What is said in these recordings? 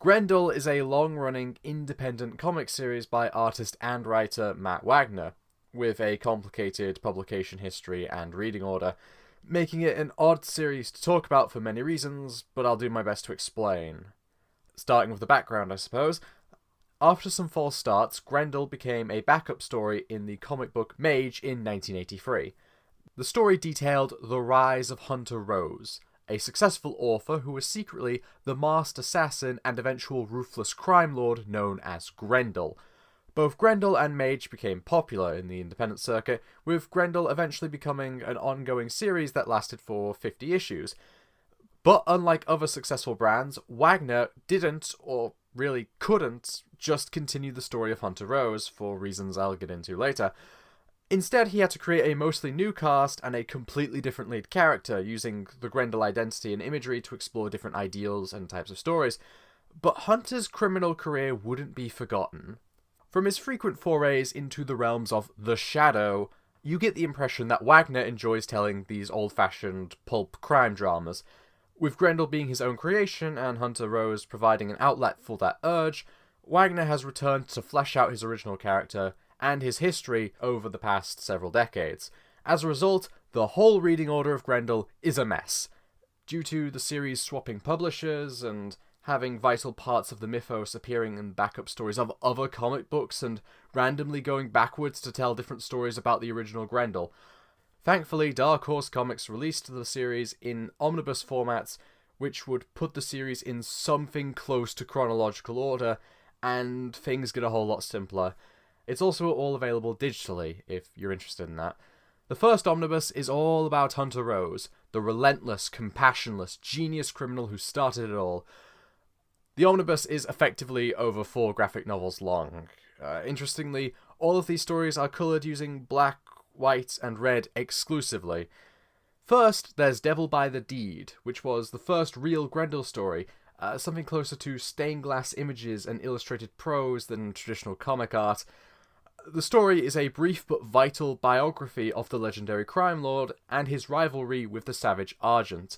Grendel is a long-running independent comic series by artist and writer Matt Wagner, with a complicated publication history and reading order, making it an odd series to talk about for many reasons, but I'll do my best to explain. Starting with the background, I suppose. After some false starts, Grendel became a backup story in the comic book Mage in 1983. The story detailed the rise of Hunter Rose, a successful author who was secretly the masked assassin and eventual ruthless crime lord known as Grendel. Both Grendel and Mage became popular in the independent circuit, with Grendel eventually becoming an ongoing series that lasted for 50 issues. But unlike other successful brands, Wagner didn't, or really couldn't, just continue the story of Hunter Rose, for reasons I'll get into later. Instead, he had to create a mostly new cast and a completely different lead character, using the Grendel identity and imagery to explore different ideals and types of stories. But Hunter's criminal career wouldn't be forgotten. From his frequent forays into the realms of the Shadow, you get the impression that Wagner enjoys telling these old-fashioned pulp crime dramas. With Grendel being his own creation and Hunter Rose providing an outlet for that urge, Wagner has returned to flesh out his original character and his history over the past several decades. As a result, the whole reading order of Grendel is a mess. Due to the series swapping publishers and having vital parts of the mythos appearing in backup stories of other comic books and randomly going backwards to tell different stories about the original Grendel. Thankfully, Dark Horse Comics released the series in omnibus formats, which would put the series in something close to chronological order, and things get a whole lot simpler. It's also all available digitally, if you're interested in that. The first omnibus is all about Hunter Rose, the relentless, compassionless, genius criminal who started it all. The omnibus is effectively over 4 graphic novels long. Interestingly, all of these stories are coloured using black, white, and red exclusively. First, there's Devil by the Deed, which was the first real Grendel story, something closer to stained glass images and illustrated prose than traditional comic art. The story is a brief but vital biography of the legendary crime lord and his rivalry with the savage Argent.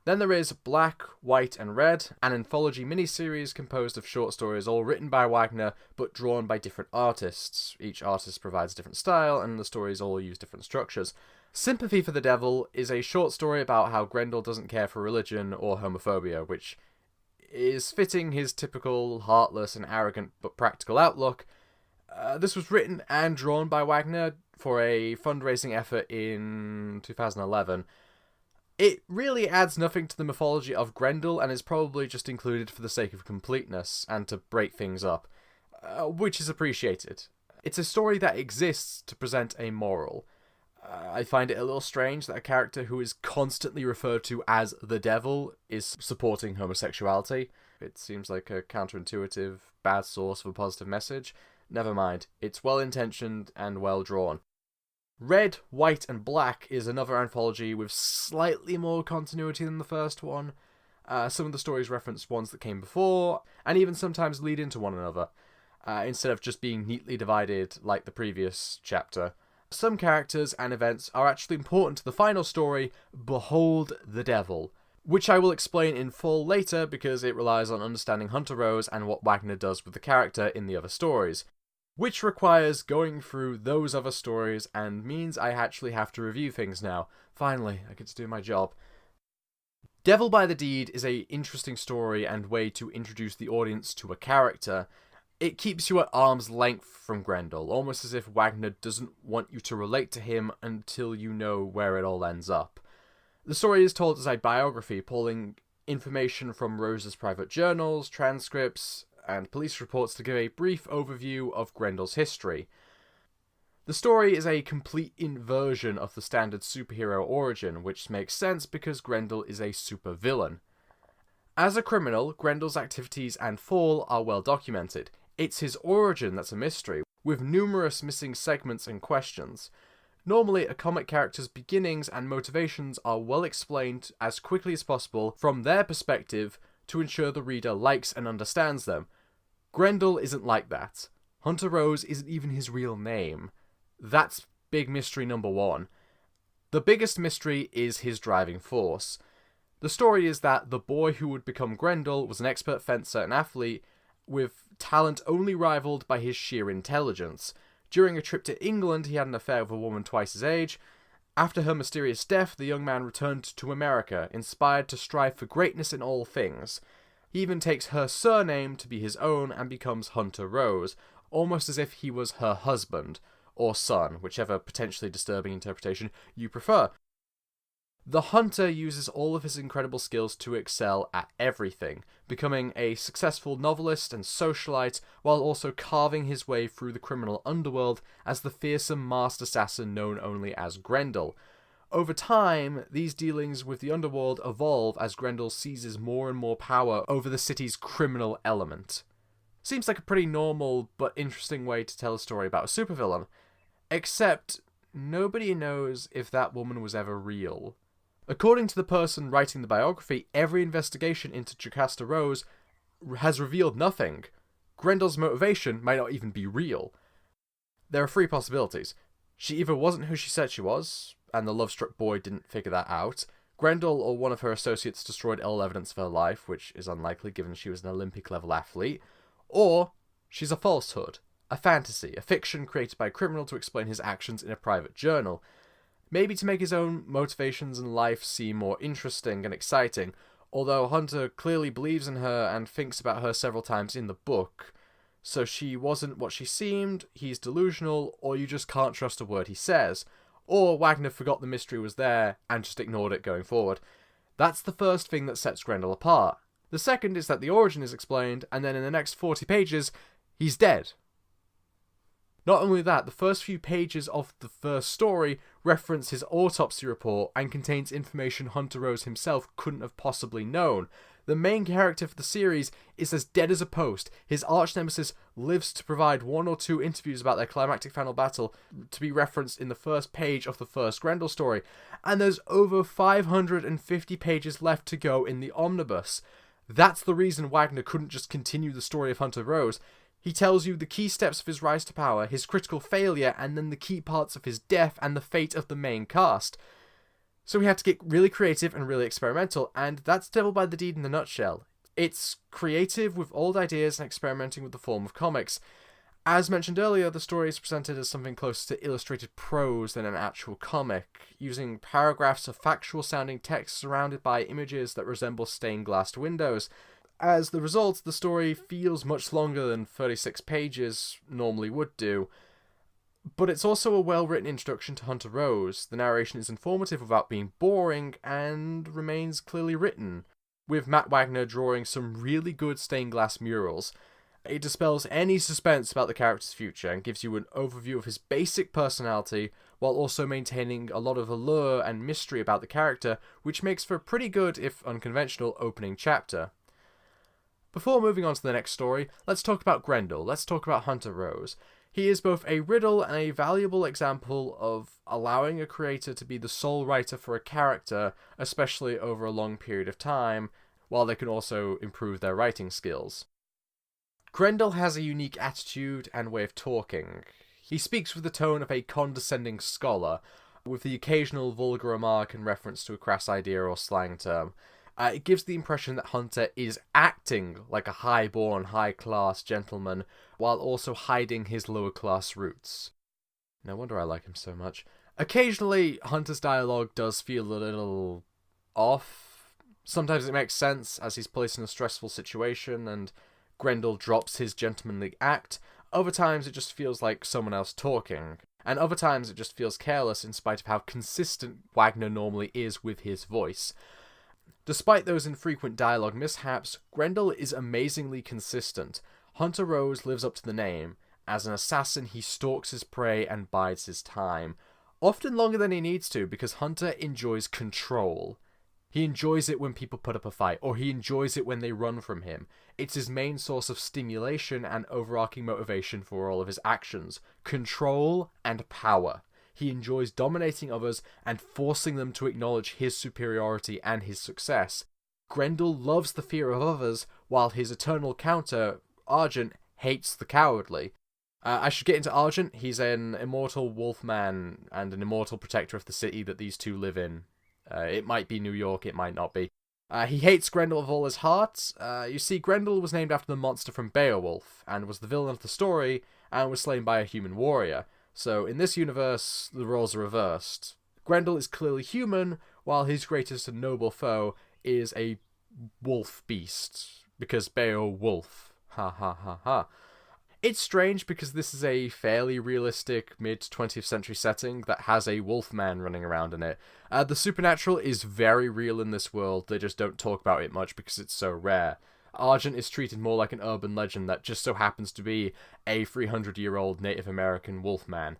Then there is Black, White and Red, an anthology miniseries composed of short stories all written by Wagner but drawn by different artists. Each artist provides a different style and the stories all use different structures. Sympathy for the Devil is a short story about how Grendel doesn't care for religion or homophobia, which is fitting his typical heartless and arrogant but practical outlook. This was written and drawn by Wagner for a fundraising effort in 2011. It really adds nothing to the mythology of Grendel and is probably just included for the sake of completeness and to break things up, which is appreciated. It's a story that exists to present a moral. I find it a little strange that a character who is constantly referred to as the devil is supporting homosexuality. It seems like a counterintuitive, bad source of a positive message. Never mind, it's well-intentioned and well-drawn. Red, White and Black is another anthology with slightly more continuity than the first one. Some of the stories reference ones that came before, and even sometimes lead into one another, instead of just being neatly divided like the previous chapter. Some characters and events are actually important to the final story, Behold the Devil, which I will explain in full later because it relies on understanding Hunter Rose and what Wagner does with the character in the other stories, which requires going through those other stories and means I actually have to review things now. Finally, I get to do my job. Devil by the Deed is an interesting story and way to introduce the audience to a character. It keeps you at arm's length from Grendel, almost as if Wagner doesn't want you to relate to him until you know where it all ends up. The story is told as a biography, pulling information from Rose's private journals, transcripts, and police reports to give a brief overview of Grendel's history. The story is a complete inversion of the standard superhero origin, which makes sense because Grendel is a supervillain. As a criminal, Grendel's activities and fall are well documented. It's his origin that's a mystery, with numerous missing segments and questions. Normally, a comic character's beginnings and motivations are well explained as quickly as possible from their perspective to ensure the reader likes and understands them. Grendel isn't like that. Hunter Rose isn't even his real name. That's big mystery number 1. The biggest mystery is his driving force. The story is that the boy who would become Grendel was an expert fencer and athlete with talent only rivaled by his sheer intelligence. During a trip to England, he had an affair with a woman twice his age. After her mysterious death, the young man returned to America, inspired to strive for greatness in all things. He even takes her surname to be his own and becomes Hunter Rose, almost as if he was her husband, or son, whichever potentially disturbing interpretation you prefer. The hunter uses all of his incredible skills to excel at everything, becoming a successful novelist and socialite while also carving his way through the criminal underworld as the fearsome masked assassin known only as Grendel. Over time, these dealings with the underworld evolve as Grendel seizes more and more power over the city's criminal element. Seems like a pretty normal but interesting way to tell a story about a supervillain. Except, nobody knows if that woman was ever real. According to the person writing the biography, every investigation into Jocasta Rose has revealed nothing. Grendel's motivation might not even be real. There are three possibilities. She either wasn't who she said she was, and the love-struck boy didn't figure that out. Grendel or one of her associates destroyed all evidence of her life, which is unlikely given she was an Olympic-level athlete. Or she's a falsehood, a fantasy, a fiction created by a criminal to explain his actions in a private journal. Maybe to make his own motivations in life seem more interesting and exciting, although Hunter clearly believes in her and thinks about her several times in the book. So she wasn't what she seemed, he's delusional, or you just can't trust a word he says. Or Wagner forgot the mystery was there and just ignored it going forward. That's the first thing that sets Grendel apart. The second is that the origin is explained, and then in the next 40 pages, he's dead. Not only that, the first few pages of the first story reference his autopsy report and contains information Hunter Rose himself couldn't have possibly known. The main character for the series is as dead as a post. His arch-nemesis lives to provide one or two interviews about their climactic final battle to be referenced in the first page of the first Grendel story. And there's over 550 pages left to go in the Omnibus. That's the reason Wagner couldn't just continue the story of Hunter Rose. He tells you the key steps of his rise to power, his critical failure, and then the key parts of his death and the fate of the main cast. So we had to get really creative and really experimental, and that's Devil by the Deed in a nutshell. It's creative with old ideas and experimenting with the form of comics. As mentioned earlier, the story is presented as something closer to illustrated prose than an actual comic, using paragraphs of factual-sounding text surrounded by images that resemble stained-glass windows. As the result, the story feels much longer than 36 pages normally would do, but it's also a well-written introduction to Hunter Rose. The narration is informative without being boring, and remains clearly written, with Matt Wagner drawing some really good stained glass murals. It dispels any suspense about the character's future, and gives you an overview of his basic personality, while also maintaining a lot of allure and mystery about the character, which makes for a pretty good, if unconventional, opening chapter. Before moving on to the next story, let's talk about Grendel, let's talk about Hunter Rose. He is both a riddle and a valuable example of allowing a creator to be the sole writer for a character, especially over a long period of time, while they can also improve their writing skills. Grendel has a unique attitude and way of talking. He speaks with the tone of a condescending scholar, with the occasional vulgar remark in reference to a crass idea or slang term. It gives the impression that Hunter is acting like a high-born, high-class gentleman, while also hiding his lower-class roots. No wonder I like him so much. Occasionally, Hunter's dialogue does feel a little off. Sometimes it makes sense, as he's placed in a stressful situation, and Grendel drops his gentlemanly act. Other times it just feels like someone else talking. And other times it just feels careless in spite of how consistent Wagner normally is with his voice. Despite those infrequent dialogue mishaps, Grendel is amazingly consistent. Hunter Rose lives up to the name. As an assassin, he stalks his prey and bides his time. Often longer than he needs to, because Hunter enjoys control. He enjoys it when people put up a fight, or he enjoys it when they run from him. It's his main source of stimulation and overarching motivation for all of his actions. Control and power. He enjoys dominating others and forcing them to acknowledge his superiority and his success. Grendel loves the fear of others, while his eternal counter, Argent, hates the cowardly. I should get into Argent. He's an immortal wolfman and an immortal protector of the city that these two live in. It might be New York, it might not be. He hates Grendel with all his heart. You see, Grendel was named after the monster from Beowulf, and was the villain of the story, and was slain by a human warrior. So in this universe, the roles are reversed. Grendel is clearly human, while his greatest and noble foe is a wolf beast, because Beowulf. Ha ha ha ha. It's strange because this is a fairly realistic mid-20th century setting that has a wolfman running around in it. The supernatural is very real in this world, they just don't talk about it much because it's so rare. Argent is treated more like an urban legend that just so happens to be a 300-year-old Native American wolfman.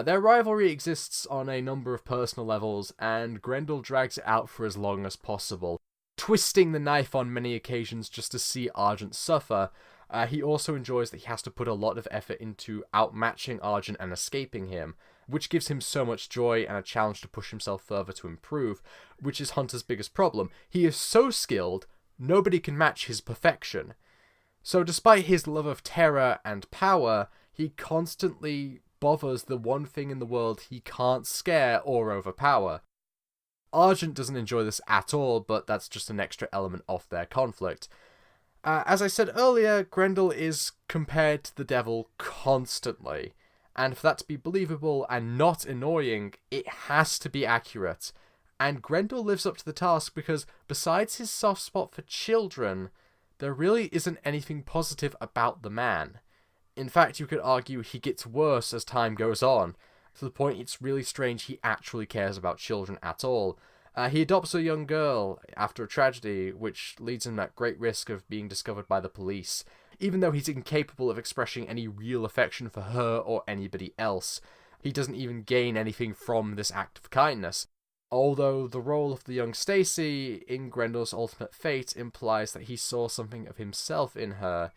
Their rivalry exists on a number of personal levels, and Grendel drags it out for as long as possible, twisting the knife on many occasions just to see Argent suffer. He also enjoys that he has to put a lot of effort into outmatching Argent and escaping him, which gives him so much joy and a challenge to push himself further to improve, which is Hunter's biggest problem. He is so skilled, nobody can match his perfection. So despite his love of terror and power, he constantly bothers the one thing in the world he can't scare or overpower. Argent doesn't enjoy this at all, but that's just an extra element of their conflict. As I said earlier, Grendel is compared to the devil constantly, and for that to be believable and not annoying, it has to be accurate. And Grendel lives up to the task because, besides his soft spot for children, there really isn't anything positive about the man. In fact, you could argue he gets worse as time goes on, to the point it's really strange he actually cares about children at all. He adopts a young girl after a tragedy, which leads him at great risk of being discovered by the police, even though he's incapable of expressing any real affection for her or anybody else. He doesn't even gain anything from this act of kindness. Although the role of the young Stacy in Grendel's ultimate fate implies that he saw something of himself in her.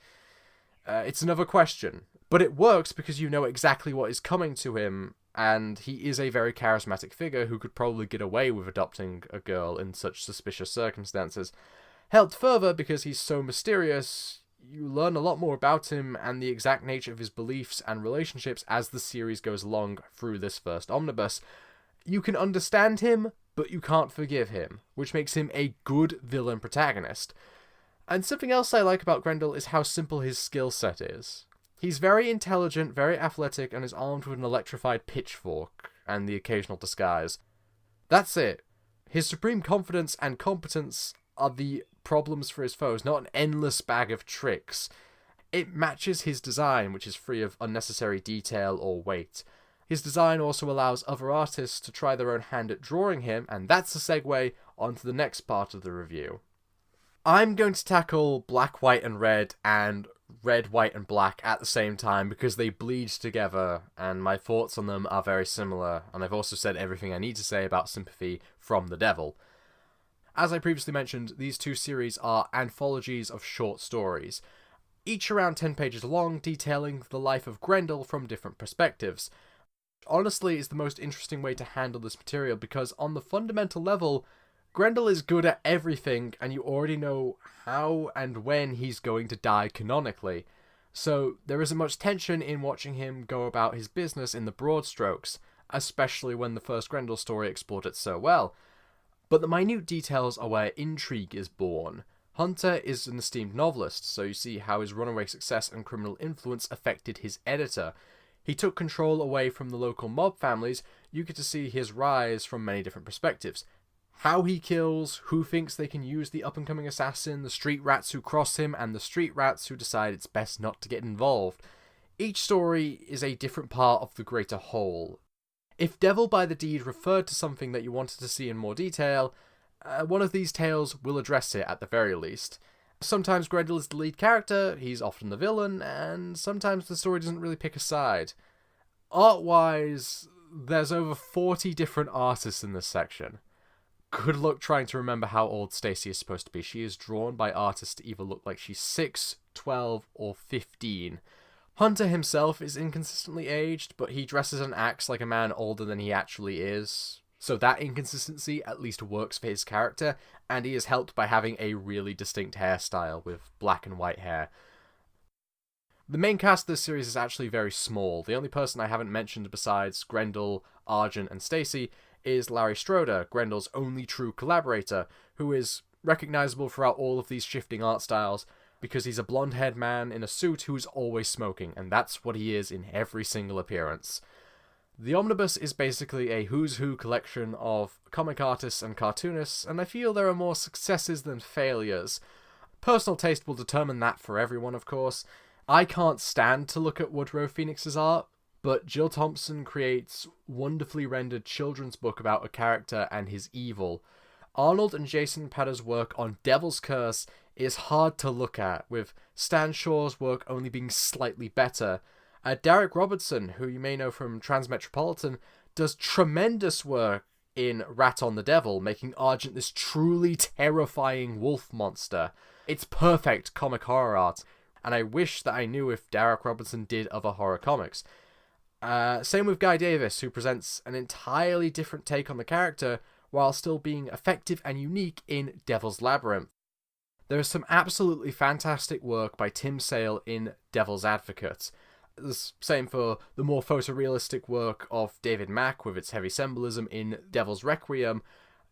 It's another question, but it works because you know exactly what is coming to him, and he is a very charismatic figure who could probably get away with adopting a girl in such suspicious circumstances. Helped further because he's so mysterious, you learn a lot more about him and the exact nature of his beliefs and relationships as the series goes along through this first omnibus. You can understand him, but you can't forgive him, which makes him a good villain protagonist. And something else I like about Grendel is how simple his skill set is. He's very intelligent, very athletic, and is armed with an electrified pitchfork, and the occasional disguise. That's it. His supreme confidence and competence are the problems for his foes, not an endless bag of tricks. It matches his design, which is free of unnecessary detail or weight. His design also allows other artists to try their own hand at drawing him, and that's a segue onto the next part of the review. I'm going to tackle black, white, and red red, white, and black at the same time because they bleed together, and my thoughts on them are very similar, and I've also said everything I need to say about Sympathy from the Devil. As I previously mentioned, these two series are anthologies of short stories, each around 10 pages long, detailing the life of Grendel from different perspectives. Honestly, it's the most interesting way to handle this material because on the fundamental level, Grendel is good at everything, and you already know how and when he's going to die canonically, so there isn't much tension in watching him go about his business in the broad strokes, especially when the first Grendel story explored it so well. But the minute details are where intrigue is born. Hunter is an esteemed novelist, so you see how his runaway success and criminal influence affected his editor. He took control away from the local mob families. You get to see his rise from many different perspectives. How he kills, who thinks they can use the up-and-coming assassin, the street rats who cross him, and the street rats who decide it's best not to get involved. Each story is a different part of the greater whole. If Devil by the Deed referred to something that you wanted to see in more detail, one of these tales will address it at the very least. Sometimes Grendel is the lead character, he's often the villain, and sometimes the story doesn't really pick a side. Art-wise, there's over 40 different artists in this section. Good luck trying to remember how old Stacy is supposed to be. She is drawn by artists to either look like she's 6, 12, or 15. Hunter himself is inconsistently aged, but he dresses and acts like a man older than he actually is. So that inconsistency at least works for his character, and he is helped by having a really distinct hairstyle with black and white hair. The main cast of this series is actually very small. The only person I haven't mentioned besides Grendel, Argent, and Stacy is Larry Stroder, Grendel's only true collaborator, who is recognizable throughout all of these shifting art styles because he's a blonde-haired man in a suit who's always smoking, and that's what he is in every single appearance. The Omnibus is basically a who's who collection of comic artists and cartoonists, and I feel there are more successes than failures. Personal taste will determine that for everyone, of course. I can't stand to look at Woodrow Phoenix's art, but Jill Thompson creates wonderfully rendered children's book about a character and his evil. Arnold and Jason Padder's work on Devil's Curse is hard to look at, with Stan Shaw's work only being slightly better. Derek Robertson, who you may know from Transmetropolitan, does tremendous work in Rat on the Devil, making Argent this truly terrifying wolf monster. It's perfect comic horror art, and I wish that I knew if Derek Robertson did other horror comics. Same with Guy Davis, who presents an entirely different take on the character, while still being effective and unique in Devil's Labyrinth. There is some absolutely fantastic work by Tim Sale in Devil's Advocate. The same for the more photorealistic work of David Mack with its heavy symbolism in Devil's Requiem.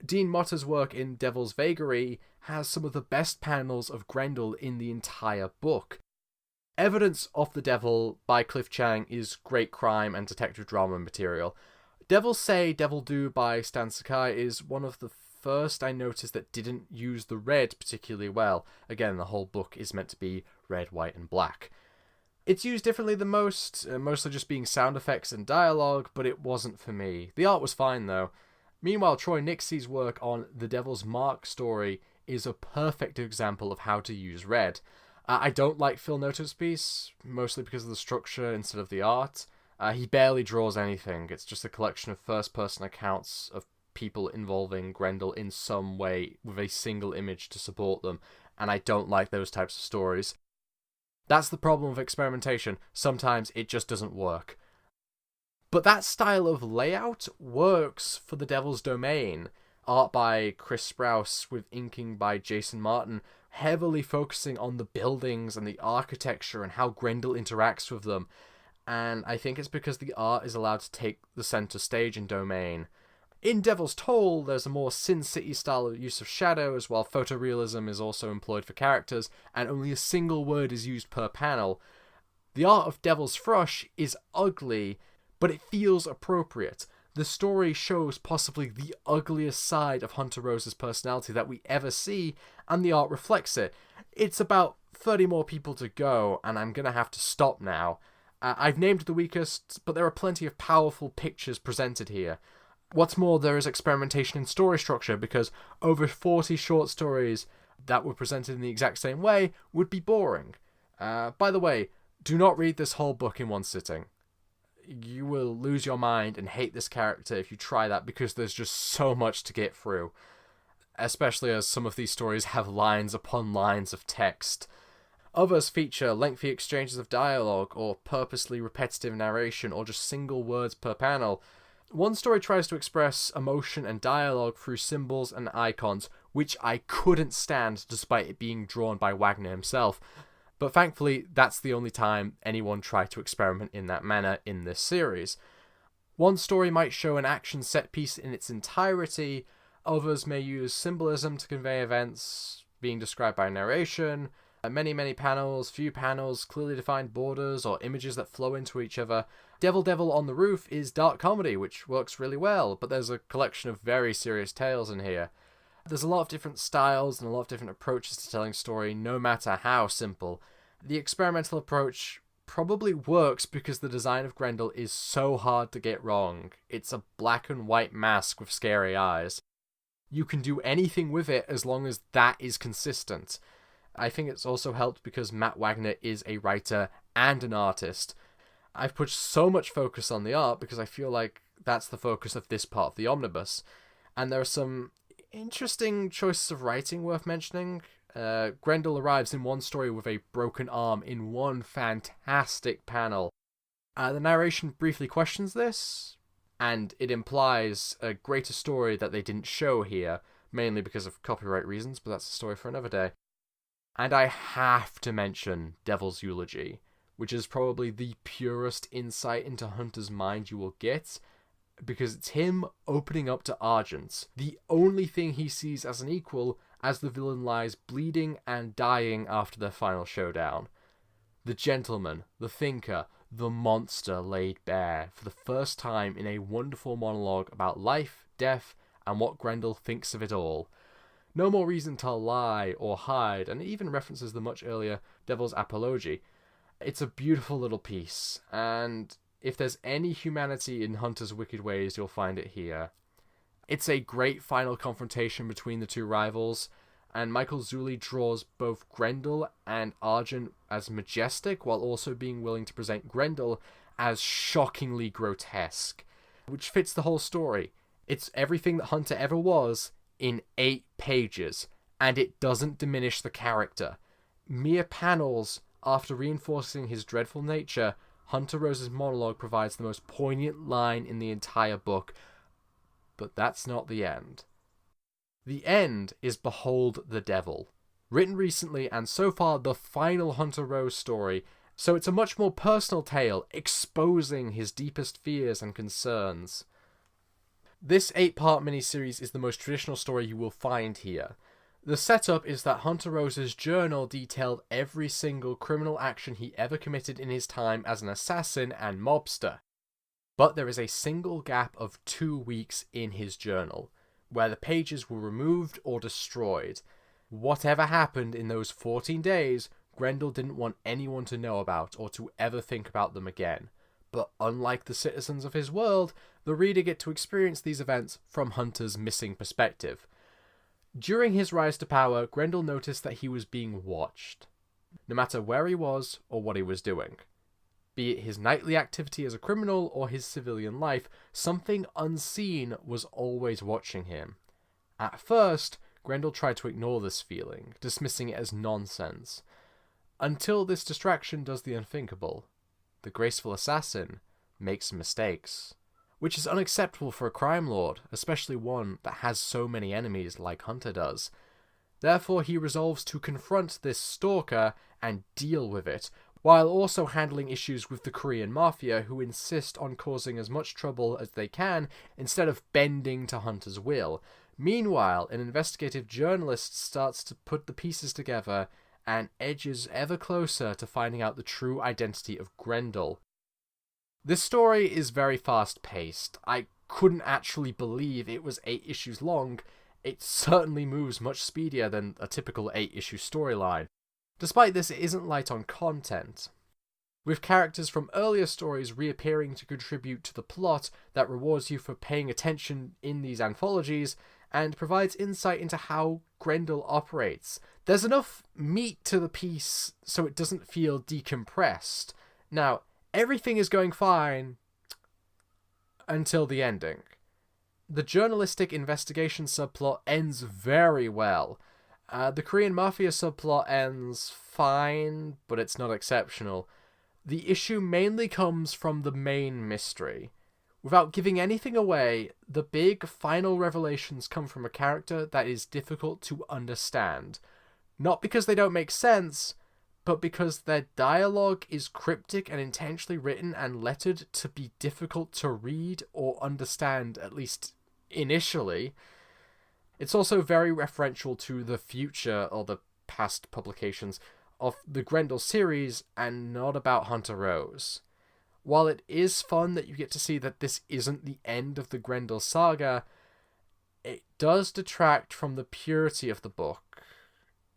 Dean Motter's work in Devil's Vagary has some of the best panels of Grendel in the entire book. Evidence of the Devil by Cliff Chiang is great crime and detective drama material. Devil Say, Devil Do by Stan Sakai is one of the first I noticed that didn't use the red particularly well. Again, the whole book is meant to be red, white, and black. It's used differently than most, mostly just being sound effects and dialogue, but it wasn't for me. The art was fine, though. Meanwhile, Troy Nixie's work on the Devil's Mark story is a perfect example of how to use red. I don't like Phil Noto's piece, mostly because of the structure instead of the art. He barely draws anything. It's just a collection of first-person accounts of people involving Grendel in some way with a single image to support them, and I don't like those types of stories. That's the problem with experimentation. Sometimes it just doesn't work. But that style of layout works for The Devil's Domain. Art by Chris Sprouse with inking by Jason Martin, heavily focusing on the buildings and the architecture and how Grendel interacts with them. And I think it's because the art is allowed to take the center stage in Domain. In Devil's Toll, there's a more Sin City style use of shadows, while photorealism is also employed for characters, and only a single word is used per panel. The art of Devil's Thrush is ugly, but it feels appropriate. The story shows possibly the ugliest side of Hunter Rose's personality that we ever see, and the art reflects it. It's about 30 more people to go, and I'm gonna have to stop now. I've named the weakest, but there are plenty of powerful pictures presented here. What's more, there is experimentation in story structure, because over 40 short stories that were presented in the exact same way would be boring. By the way, do not read this whole book in one sitting. You will lose your mind and hate this character if you try that, because there's just so much to get through. Especially as some of these stories have lines upon lines of text. Others feature lengthy exchanges of dialogue, or purposely repetitive narration, or just single words per panel. One story tries to express emotion and dialogue through symbols and icons, which I couldn't stand despite it being drawn by Wagner himself. But thankfully, that's the only time anyone tried to experiment in that manner in this series. One story might show an action set piece in its entirety, others may use symbolism to convey events being described by narration, many panels, few panels, clearly defined borders, or images that flow into each other. Devil Devil on the Roof is dark comedy, which works really well, but there's a collection of very serious tales in here. There's a lot of different styles and a lot of different approaches to telling story, no matter how simple. The experimental approach probably works because the design of Grendel is so hard to get wrong. It's a black and white mask with scary eyes. You can do anything with it as long as that is consistent. I think it's also helped because Matt Wagner is a writer and an artist. I've put so much focus on the art because I feel like that's the focus of this part of the omnibus. And there are some interesting choices of writing worth mentioning. Grendel arrives in one story with a broken arm in one fantastic panel. The narration briefly questions this, and it implies a greater story that they didn't show here, mainly because of copyright reasons, but that's a story for another day. And I have to mention Devil's Eulogy, which is probably the purest insight into Hunter's mind you will get, because it's him opening up to Argent, the only thing he sees as an equal, as the villain lies bleeding and dying after their final showdown. The gentleman, the thinker, the monster laid bare for the first time in a wonderful monologue about life, death, and what Grendel thinks of it all. No more reason to lie or hide, and it even references the much earlier Devil's Apology. It's a beautiful little piece, and if there's any humanity in Hunter's wicked ways, you'll find it here. It's a great final confrontation between the two rivals, and Michael Zulli draws both Grendel and Argent as majestic, while also being willing to present Grendel as shockingly grotesque, which fits the whole story. It's everything that Hunter ever was in 8 pages, and it doesn't diminish the character. Mere panels after reinforcing his dreadful nature, Hunter Rose's monologue provides the most poignant line in the entire book. But that's not the end. The end is Behold the Devil, written recently and so far the final Hunter Rose story, so it's a much more personal tale, exposing his deepest fears and concerns. This 8-part miniseries is the most traditional story you will find here. The setup is that Hunter Rose's journal detailed every single criminal action he ever committed in his time as an assassin and mobster. But there is a single gap of 2 weeks in his journal, where the pages were removed or destroyed. Whatever happened in those 14 days, Grendel didn't want anyone to know about or to ever think about them again. But unlike the citizens of his world, the reader get to experience these events from Hunter's missing perspective. During his rise to power, Grendel noticed that he was being watched, no matter where he was or what he was doing. Be it his nightly activity as a criminal or his civilian life, something unseen was always watching him. At first, Grendel tried to ignore this feeling, dismissing it as nonsense, until this distraction does the unthinkable. The graceful assassin makes mistakes, which is unacceptable for a crime lord, especially one that has so many enemies like Hunter does. Therefore, he resolves to confront this stalker and deal with it, while also handling issues with the Korean mafia, who insist on causing as much trouble as they can instead of bending to Hunter's will. Meanwhile, an investigative journalist starts to put the pieces together and edges ever closer to finding out the true identity of Grendel. This story is very fast-paced. I couldn't actually believe it was 8 issues long. It certainly moves much speedier than a typical 8-issue storyline. Despite this, it isn't light on content, with characters from earlier stories reappearing to contribute to the plot that rewards you for paying attention in these anthologies, and provides insight into how Grendel operates. There's enough meat to the piece so it doesn't feel decompressed. Now, everything is going fine until the ending. The journalistic investigation subplot ends very well. The Korean Mafia subplot ends fine, but it's not exceptional. The issue mainly comes from the main mystery. Without giving anything away, the big final revelations come from a character that is difficult to understand. Not because they don't make sense, but because their dialogue is cryptic and intentionally written and lettered to be difficult to read or understand, at least initially. It's also very referential to the future or the past publications of the Grendel series and not about Hunter Rose. While it is fun that you get to see that this isn't the end of the Grendel saga, it does detract from the purity of the book.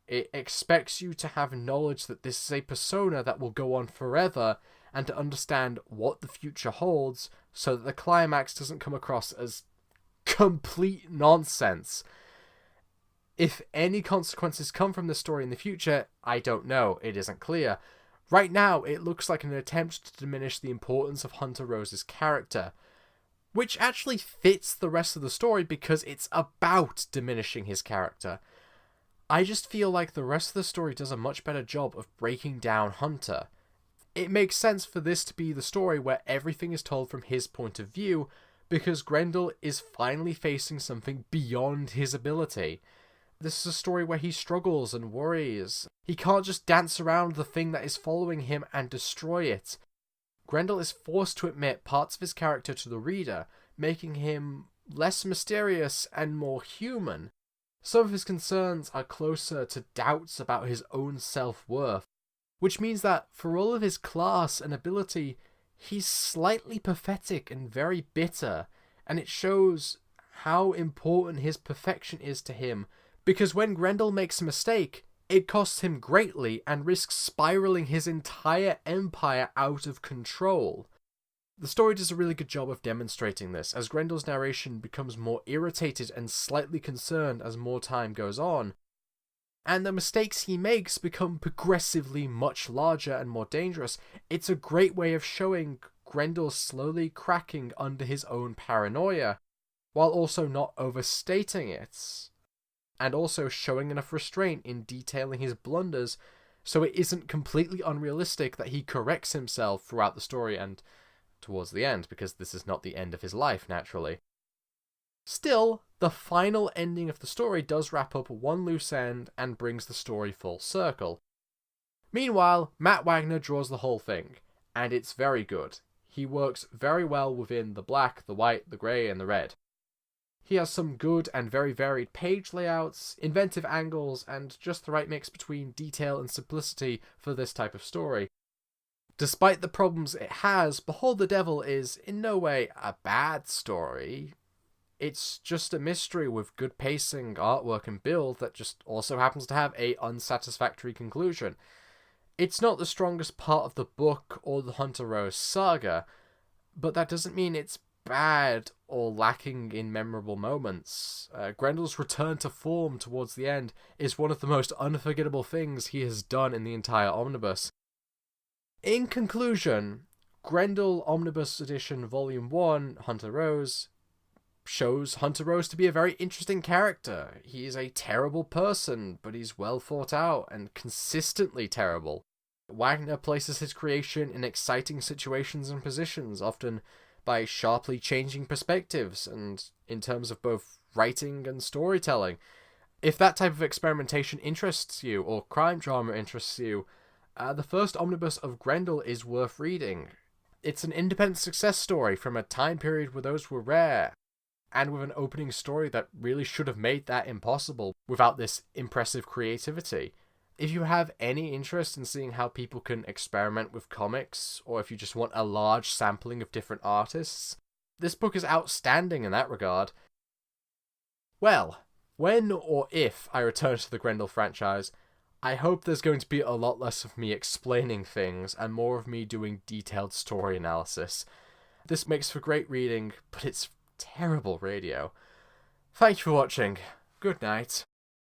It expects you to have knowledge that this is a persona that will go on forever and to understand what the future holds so that the climax doesn't come across as complete nonsense. If any consequences come from this story in the future, I don't know. It isn't clear. Right now, it looks like an attempt to diminish the importance of Hunter Rose's character, which actually fits the rest of the story because it's about diminishing his character. I just feel like the rest of the story does a much better job of breaking down Hunter. It makes sense for this to be the story where everything is told from his point of view, because Grendel is finally facing something beyond his ability. This is a story where he struggles and worries. He can't just dance around the thing that is following him and destroy it. Grendel is forced to admit parts of his character to the reader, making him less mysterious and more human. Some of his concerns are closer to doubts about his own self-worth, which means that for all of his class and ability, he's slightly pathetic and very bitter, and it shows how important his perfection is to him, because when Grendel makes a mistake, it costs him greatly and risks spiraling his entire empire out of control. The story does a really good job of demonstrating this, as Grendel's narration becomes more irritated and slightly concerned as more time goes on, and the mistakes he makes become progressively much larger and more dangerous. It's a great way of showing Grendel slowly cracking under his own paranoia, while also not overstating it, and also showing enough restraint in detailing his blunders so it isn't completely unrealistic that he corrects himself throughout the story and towards the end, because this is not the end of his life, naturally. Still, the final ending of the story does wrap up one loose end and brings the story full circle. Meanwhile, Matt Wagner draws the whole thing, and it's very good. He works very well within the black, the white, the grey, and the red. He has some good and very varied page layouts, inventive angles, and just the right mix between detail and simplicity for this type of story. Despite the problems it has, Behold the Devil is in no way a bad story. It's just a mystery with good pacing, artwork, and build that just also happens to have a unsatisfactory conclusion. It's not the strongest part of the book or the Hunter Rose saga, but that doesn't mean it's bad or lacking in memorable moments. Grendel's return to form towards the end is one of the most unforgettable things he has done in the entire omnibus. In conclusion, Grendel Omnibus Edition Volume 1, Hunter Rose, shows Hunter Rose to be a very interesting character. He is a terrible person, but he's well thought out and consistently terrible. Wagner places his creation in exciting situations and positions, often by sharply changing perspectives, and in terms of both writing and storytelling. If that type of experimentation interests you, or crime drama interests you, the first omnibus of Grendel is worth reading. It's an independent success story from a time period where those were rare, and with an opening story that really should have made that impossible without this impressive creativity. If you have any interest in seeing how people can experiment with comics, or if you just want a large sampling of different artists, this book is outstanding in that regard. Well, when or if I return to the Grendel franchise, I hope there's going to be a lot less of me explaining things and more of me doing detailed story analysis. This makes for great reading, but it's terrible radio. Thank you for watching. Good night.